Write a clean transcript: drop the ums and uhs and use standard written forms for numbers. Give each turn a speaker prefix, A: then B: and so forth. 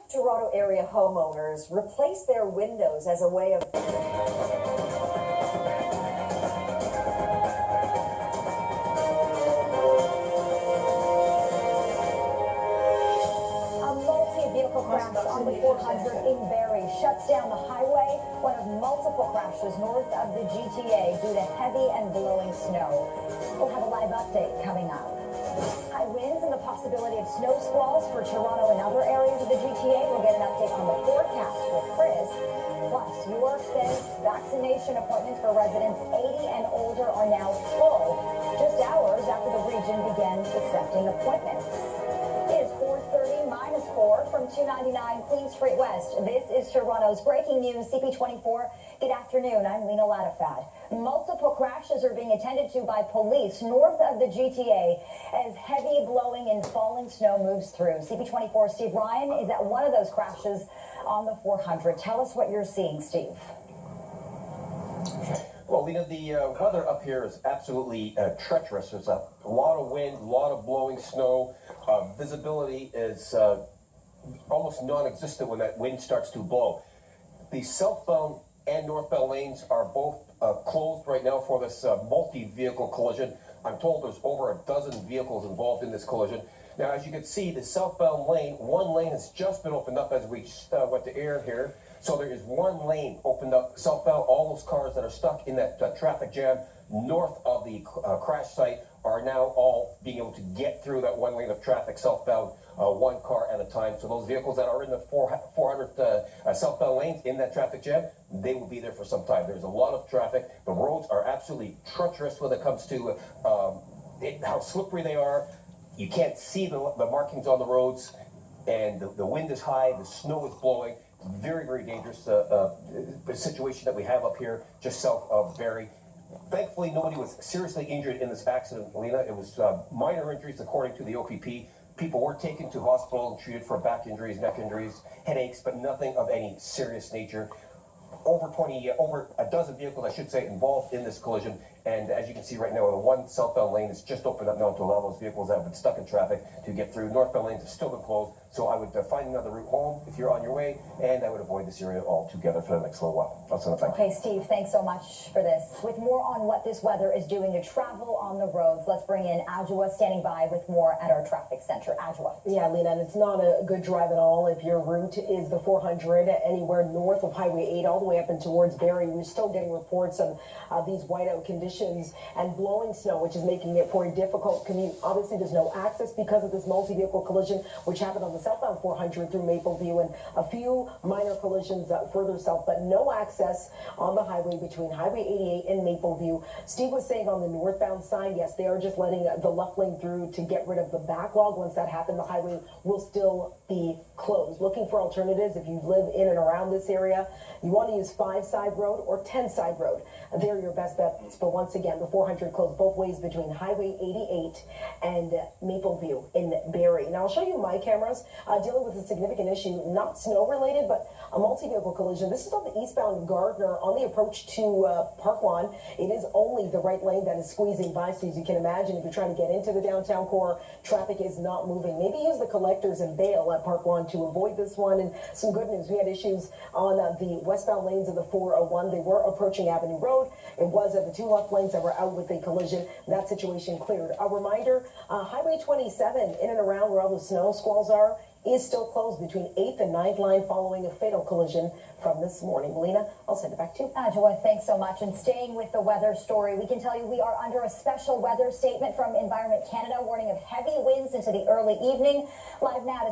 A: Toronto area homeowners replace their windows as a way of vehicle crash on the 400 in Barrie shuts down the highway, one of multiple crashes north of the GTA due to heavy and blowing snow. We'll have a live update coming up. High winds and the possibility of snow squalls for Toronto and other areas of the GTA. We'll get an update on the forecast with Chris. Plus, York says vaccination appointments for residents 80 and older are now full, just hours after the region began accepting appointments. It is 4:30 minus 4 from 299 Queen Street West. This is Toronto's breaking news, CP24. Good afternoon, I'm Lena Lattifat. Multiple crashes are being attended to by police north of the GTA as heavy blowing and falling snow moves through. CP24 Steve Ryan is at one of those crashes on the 400. Tell us what you're seeing, Steve.
B: Well, Lena, the weather up here is absolutely treacherous. There's a lot of wind, a lot of blowing snow. Visibility is almost non-existent when that wind starts to blow. The southbound and northbound lanes are both closed right now for this multi-vehicle collision. I'm told there's over a dozen vehicles involved in this collision. Now, as you can see, the southbound lane, one lane has just been opened up as we went to air here. So there is one lane opened up southbound. All those cars that are stuck in that traffic jam north of the crash site are now all being able to get through that one lane of traffic southbound, one car at a time. So those vehicles that are in the 400 southbound lanes in that traffic jam, they will be there for some time. There's a lot of traffic. The roads are absolutely treacherous when it comes to how slippery they are. You can't see the markings on the roads, and the wind is high, the snow is blowing. Very, very dangerous situation that we have up here just south of Barrie. Thankfully, nobody was seriously injured in this accident, Lena. It was minor injuries, according to the OPP. People were taken to hospital and treated for back injuries, neck injuries, headaches, but nothing of any serious nature. Over a dozen vehicles, I should say, involved in this collision. And as you can see right now, the one southbound lane is just opened up now to allow those vehicles that have been stuck in traffic to get through. Northbound lanes have still been closed. So I would find another route home if you're on your way, and I would avoid this area altogether for the next little while. That's what I'm
A: Okay, Steve, thanks so much for this. With more on what this weather is doing to travel on the roads, let's bring in Adjoa standing by with more at our traffic center. Adjoa.
C: Yeah, Lena, and it's not a good drive at all if your route is the 400 anywhere north of Highway 8 all the way up and towards Barrie. We're still getting reports of these whiteout conditions and blowing snow, which is making it for a difficult commute. Obviously, there's no access because of this multi-vehicle collision, which happened on the southbound 400 through Mapleview, and a few minor collisions further south, but no access on the highway between Highway 88 and Mapleview. Steve was saying on the northbound side, yes, they are just letting the left lane through to get rid of the backlog. Once that happens, the highway will still be closed. Looking for alternatives if you live in and around this area. You want to use 5-side road or 10-side road. They're your best bets. But once again, the 400 closed both ways between Highway 88 and Mapleview in Barrie. Now, I'll show you my cameras dealing with a significant issue, not snow-related, but a multi-vehicle collision. This is on the eastbound Gardner on the approach to Park Lawn. It is only the right lane that is squeezing by, so as you can imagine, if you're trying to get into the downtown core, traffic is not moving. Maybe use the collectors and bail at Park Lawn to avoid this one. And some good news, we had issues on the westbound lanes of the 401. They were approaching Avenue Road. It was the two left lanes that were out with the collision. That situation cleared. A reminder, Highway 27 in and around where all the snow squalls are is still closed between 8th and 9th line following a fatal collision from this morning. Lena, I'll send it back to you.
A: Adjoa, thanks so much. And staying with the weather story, we can tell you we are under a special weather statement from Environment Canada, warning of heavy winds into the early evening. Live now to